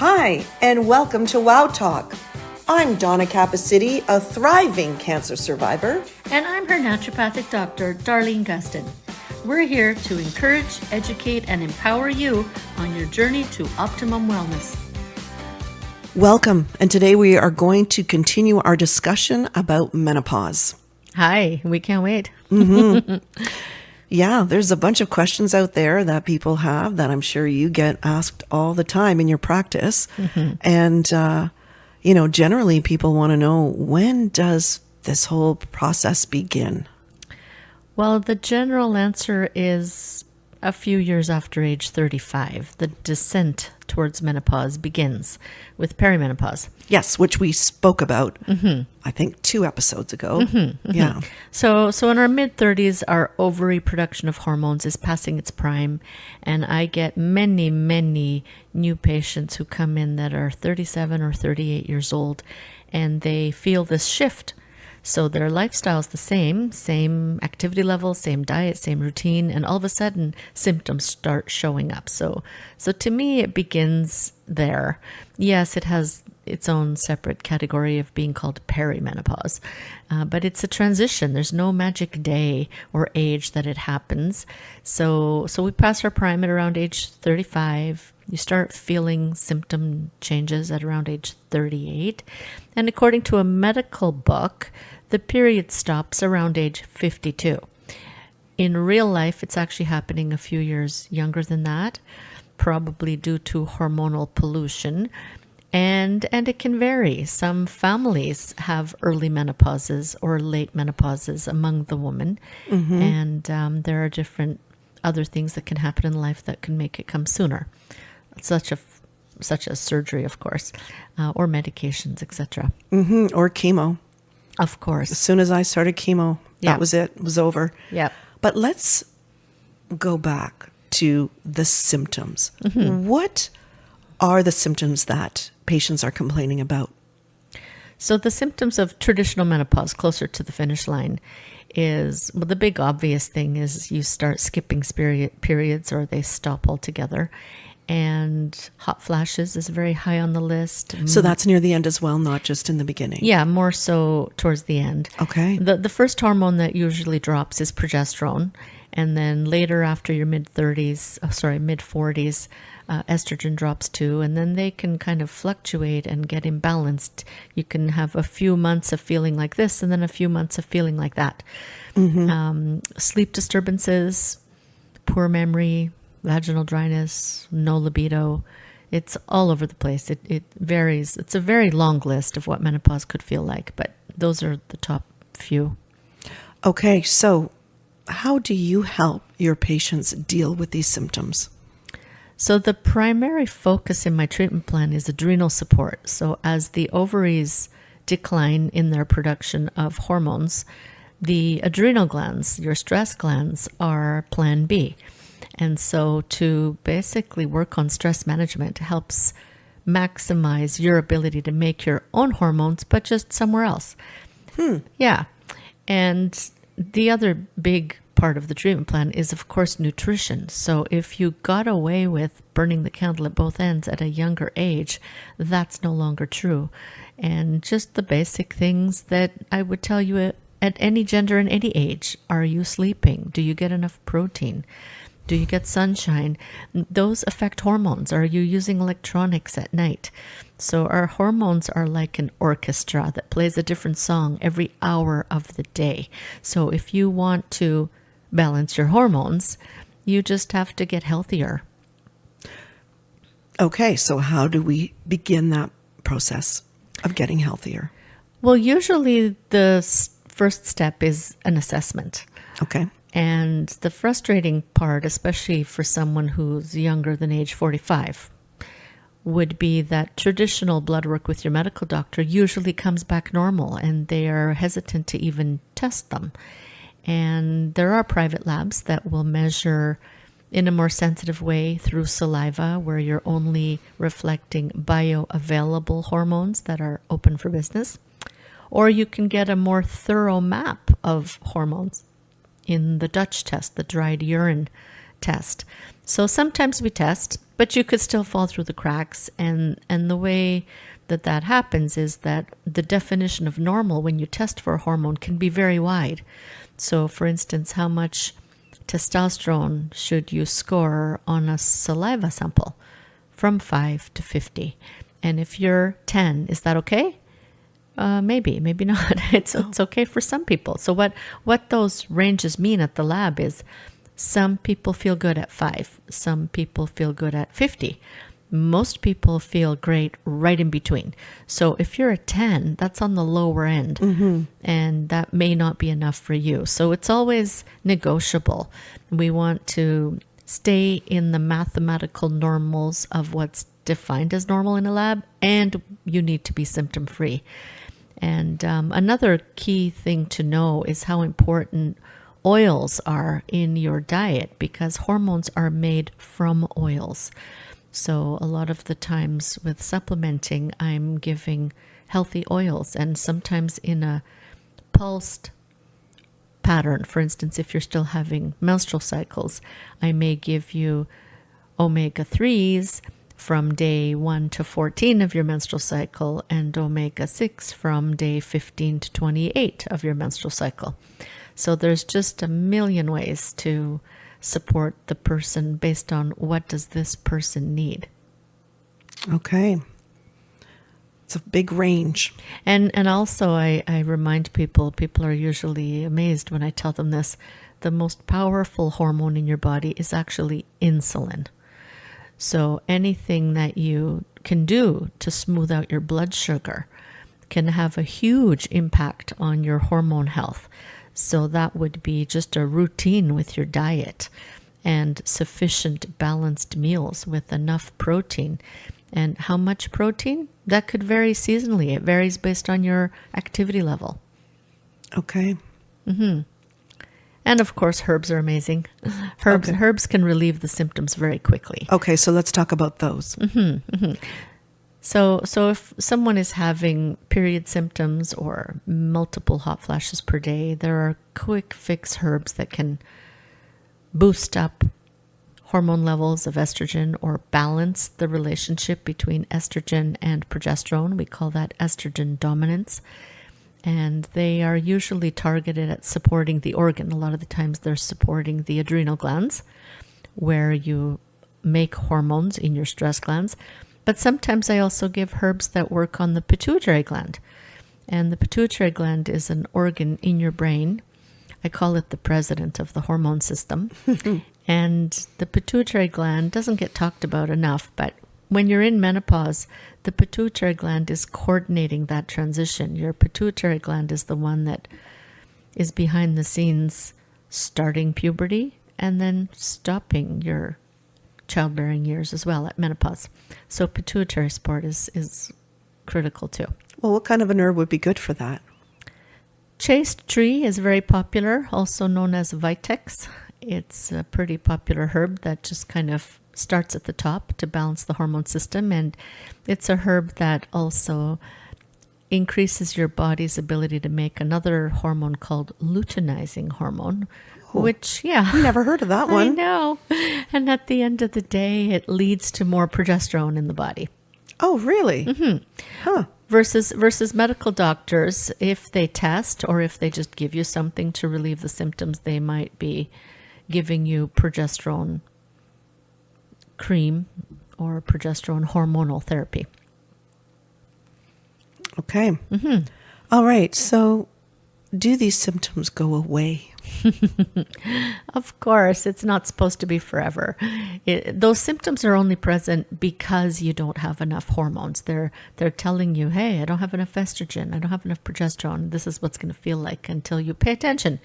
Hi, and welcome to Wow Talk. I'm Donna Cappuccitti, a thriving cancer survivor. And I'm her naturopathic doctor, Darlene Gustin. We're here to encourage, educate, and empower you on your journey to optimum wellness. Welcome, and today we are going to continue our discussion about menopause. Hi, we can't wait. Yeah, there's a bunch of questions out there that people have that I'm sure you get asked all the time in your practice. And, generally people want to know, when does this whole process begin? Well, the general answer is a few years after age 35. The descent towards menopause begins with perimenopause. Yes, which we spoke about, I think 2 episodes ago. Yeah. So in our mid-30s, our ovary production of hormones is passing its prime, and I get many, many new patients who come in that are 37 or 38 years old, and they feel this shift. So their lifestyle's the same activity level, same diet, same routine, and all of a sudden symptoms start showing up. So to me, it begins there. Yes, it has its own separate category of being called perimenopause, but it's a transition. There's no magic day or age that it happens. So we pass our prime at around age 35. You start feeling symptom changes at around age 38. And according to a medical book, the period stops around age 52. In real life, it's actually happening a few years younger than that, probably due to hormonal pollution. And it can vary. Some families have early menopauses or late menopauses among the women. And there are different other things that can happen in life that can make it come sooner, such as surgery, of course, or medications, etc. Or chemo. Of course. As soon as I started chemo, that was it. It was over. Yeah. But let's go back to the symptoms. What are the symptoms that patients are complaining about? So the symptoms of traditional menopause, closer to the finish line, is, well, the big obvious thing is you start skipping periods or they stop altogether. And hot flashes is very high on the list. So that's near the end as well, not just in the beginning? Yeah, more so towards the end. Okay. The first hormone that usually drops is progesterone. And then later, after your mid-40s, estrogen drops too. And then they can kind of fluctuate and get imbalanced. You can have a few months of feeling like this and then a few months of feeling like that. Sleep disturbances, poor memory, vaginal dryness, no libido. It's all over the place. It varies. It's a very long list of what menopause could feel like, but those are the top few. Okay, so how do you help your patients deal with these symptoms? So the primary focus in my treatment plan is adrenal support. So as the ovaries decline in their production of hormones, the adrenal glands, your stress glands, are plan B. And so to basically work on stress management helps maximize your ability to make your own hormones, but just somewhere else. Yeah. And the other big part of the treatment plan is, of course, nutrition. So if you got away with burning the candle at both ends at a younger age, that's no longer true. And just the basic things that I would tell you at any gender and any age. Are you sleeping? Do you get enough protein? Do you get sunshine? Those affect hormones. Are you using electronics at night? So our hormones are like an orchestra that plays a different song every hour of the day. So if you want to balance your hormones, you just have to get healthier. Okay, so how do we begin that process of getting healthier? Well, usually the first step is an assessment. Okay. And the frustrating part, especially for someone who's younger than age 45, would be that traditional blood work with your medical doctor usually comes back normal, and they are hesitant to even test them. And there are private labs that will measure in a more sensitive way through saliva, where you're only reflecting bioavailable hormones that are open for business. Or you can get a more thorough map of hormones in the Dutch test, the dried urine test. So sometimes we test, but you could still fall through the cracks. And the way that happens is that the definition of normal when you test for a hormone can be very wide. So, for instance, how much testosterone should you score on a saliva sample? From 5 to 50. And if you're 10, is that okay? Maybe not. It's okay for some people. So what those ranges mean at the lab is some people feel good at 5. Some people feel good at 50. Most people feel great right in between. So if you're a 10, that's on the lower end. Mm-hmm. And that may not be enough for you. So it's always negotiable. We want to stay in the mathematical normals of what's defined as normal in a lab, and you need to be symptom-free. And another key thing to know is how important oils are in your diet, because hormones are made from oils. So a lot of the times with supplementing, I'm giving healthy oils, and sometimes in a pulsed pattern. For instance, if you're still having menstrual cycles, I may give you omega-3s from day 1 to 14 of your menstrual cycle, and omega-6 from day 15 to 28 of your menstrual cycle. So there's just a million ways to support the person based on what does this person need. Okay. It's a big range. And also I remind people are usually amazed when I tell them this, the most powerful hormone in your body is actually insulin. So anything that you can do to smooth out your blood sugar can have a huge impact on your hormone health. So that would be just a routine with your diet and sufficient balanced meals with enough protein. And how much protein? That could vary seasonally. It varies based on your activity level. Okay. Mm-hmm. And of course, herbs are amazing. Herbs can relieve the symptoms very quickly. Okay, so let's talk about those. Mm-hmm, mm-hmm. So if someone is having period symptoms or multiple hot flashes per day, there are quick fix herbs that can boost up hormone levels of estrogen or balance the relationship between estrogen and progesterone. We call that estrogen dominance. And they are usually targeted at supporting the organ. A lot of the times they're supporting the adrenal glands, where you make hormones in your stress glands. But sometimes I also give herbs that work on the pituitary gland. And the pituitary gland is an organ in your brain. I call it the president of the hormone system. And the pituitary gland doesn't get talked about enough, but when you're in menopause, the pituitary gland is coordinating that transition. Your pituitary gland is the one that is behind the scenes starting puberty and then stopping your childbearing years as well at menopause. So pituitary support is critical too. Well, what kind of an herb would be good for that? Chaste tree is very popular, also known as vitex. It's a pretty popular herb that just kind of starts at the top to balance the hormone system. And it's a herb that also increases your body's ability to make another hormone called luteinizing hormone, which, I never heard of that one. I know. And at the end of the day, it leads to more progesterone in the body. Oh, really? Mm-hmm. Huh. Versus medical doctors, if they test or if they just give you something to relieve the symptoms, they might be giving you progesterone cream or progesterone hormonal therapy. Okay. Mm-hmm. All right. So do these symptoms go away? Of course, it's not supposed to be forever. Those symptoms are only present because you don't have enough hormones. They're telling you, hey, I don't have enough estrogen. I don't have enough progesterone. This is what's going to feel like until you pay attention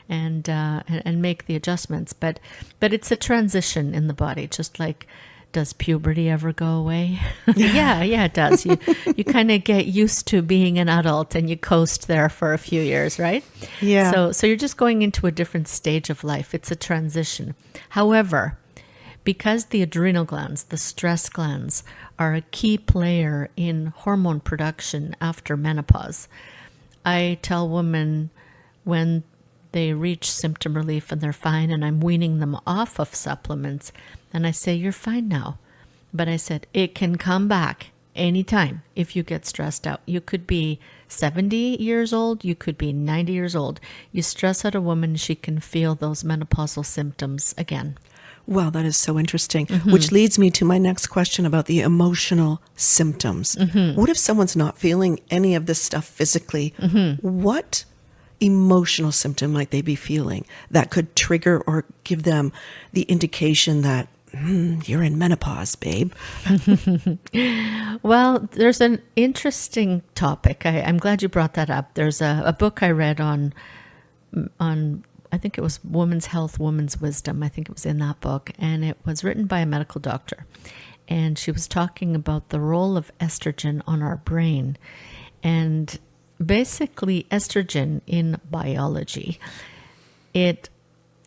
and make the adjustments. But it's a transition in the body, just like, does puberty ever go away? Yeah, it does. You kind of get used to being an adult and you coast there for a few years, right? Yeah. So you're just going into a different stage of life. It's a transition. However, because the adrenal glands, the stress glands, are a key player in hormone production after menopause, I tell women when they reach symptom relief and they're fine and I'm weaning them off of supplements, and I say, you're fine now. But I said, it can come back anytime if you get stressed out. You could be 70 years old, you could be 90 years old. You stress out a woman, she can feel those menopausal symptoms again. Wow, that is so interesting. Which leads me to my next question about the emotional symptoms. What if someone's not feeling any of this stuff physically? What emotional symptom might they be feeling that could trigger or give them the indication that you're in menopause, babe? Well, there's an interesting topic. I'm glad you brought that up. There's a book I read on I think it was Women's Health, Women's Wisdom. I think it was in that book. And it was written by a medical doctor. And she was talking about the role of estrogen on our brain. And basically, estrogen in biology, it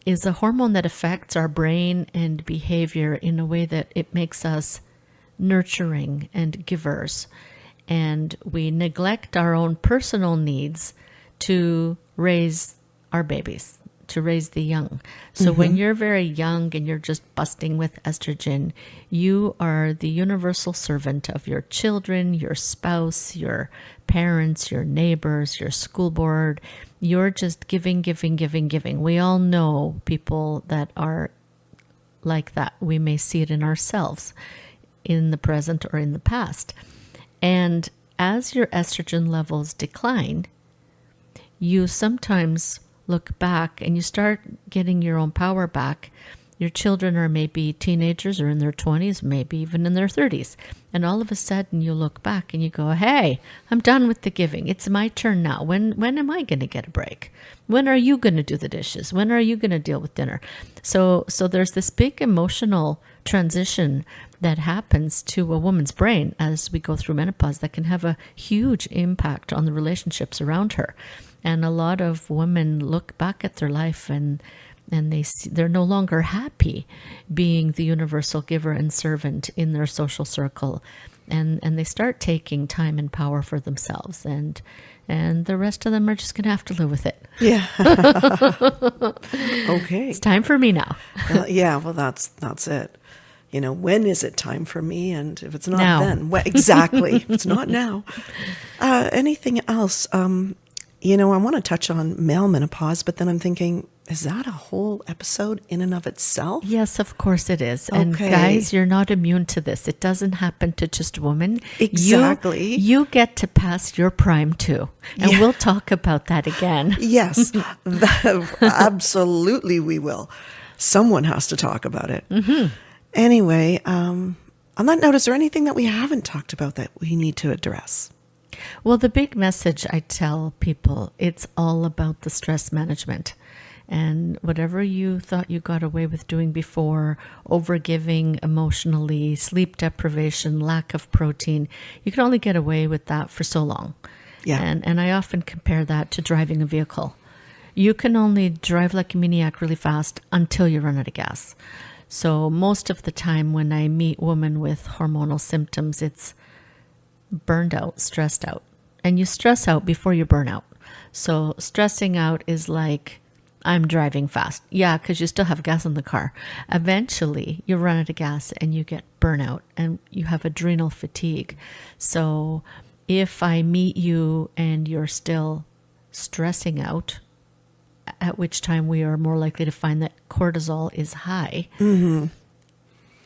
is a hormone that affects our brain and behavior in a way that it makes us nurturing and givers. And we neglect our own personal needs to raise our babies, to raise the young. So when you're very young and you're just busting with estrogen, you are the universal servant of your children, your spouse, your parents, your neighbors, your school board. You're just giving, giving, giving, giving. We all know people that are like that. We may see it in ourselves in the present or in the past. And as your estrogen levels decline, you sometimes look back and you start getting your own power back. Your children are maybe teenagers or in their 20s, maybe even in their 30s. And all of a sudden you look back and you go, hey, I'm done with the giving. It's my turn now. When am I going to get a break? When are you going to do the dishes? When are you going to deal with dinner? So there's this big emotional transition that happens to a woman's brain as we go through menopause that can have a huge impact on the relationships around her. And a lot of women look back at their life and they're no longer happy being the universal giver and servant in their social circle. And they start taking time and power for themselves. And the rest of them are just going to have to live with it. Yeah. Okay. It's time for me now. Yeah, well, that's it. When is it time for me? And if it's not Now. then, exactly. If it's not now. Anything else? I want to touch on male menopause, but then I'm thinking, is that a whole episode in and of itself? Yes, of course it is. And Okay. guys, you're not immune to this. It doesn't happen to just women. Exactly. You get to pass your prime too. And we'll talk about that again. Yes, absolutely we will. Someone has to talk about it. Anyway, on that note, is there anything that we haven't talked about that we need to address? Well, the big message I tell people, it's all about the stress management. And whatever you thought you got away with doing before, overgiving emotionally, sleep deprivation, lack of protein, you can only get away with that for so long. Yeah. And I often compare that to driving a vehicle. You can only drive like a maniac really fast until you run out of gas. So most of the time when I meet women with hormonal symptoms, it's burned out, stressed out. And you stress out before you burn out. So stressing out is like, I'm driving fast. Yeah, because you still have gas in the car. Eventually, you run out of gas and you get burnout and you have adrenal fatigue. So if I meet you and you're still stressing out, at which time we are more likely to find that cortisol is high,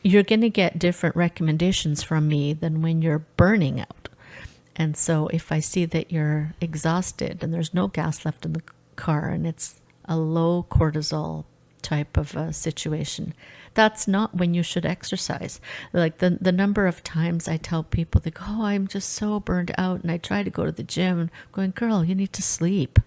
you're going to get different recommendations from me than when you're burning out. And so if I see that you're exhausted and there's no gas left in the car and it's a low cortisol type of a situation, that's not when you should exercise. Like the number of times I tell people, they go, oh, I'm just so burned out. And I try to go to the gym. I'm going, girl, you need to sleep.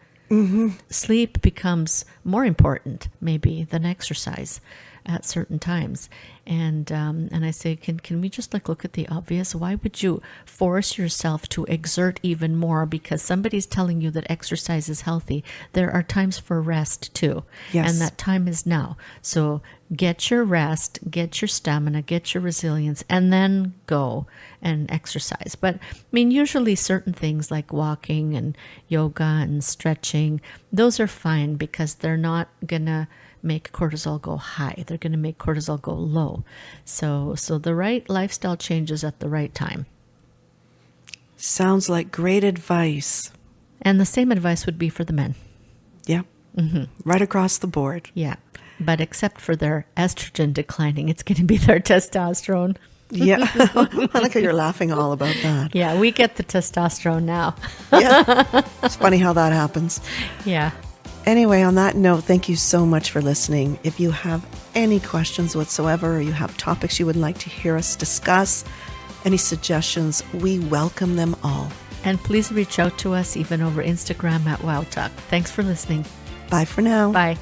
Sleep becomes more important maybe than exercise at certain times. And I say, can we just look at the obvious? Why would you force yourself to exert even more because somebody's telling you that exercise is healthy? There are times for rest too. Yes. And that time is now. So get your rest, get your stamina, get your resilience, and then go and exercise. But I mean, usually certain things like walking and yoga and stretching, those are fine because they're not going to make cortisol go high. They're going to make cortisol go low. So the right lifestyle changes at the right time. Sounds like great advice. And the same advice would be for the men. Yeah. Right across the board. Yeah. But except for their estrogen declining, it's going to be their testosterone. Yeah. I like how you're laughing all about that. Yeah, we get the testosterone now. Yeah. It's funny how that happens. Yeah. Anyway, on that note, thank you so much for listening. If you have any questions whatsoever, or you have topics you would like to hear us discuss, any suggestions, we welcome them all. And please reach out to us even over Instagram at WowTalk. Thanks for listening. Bye for now. Bye.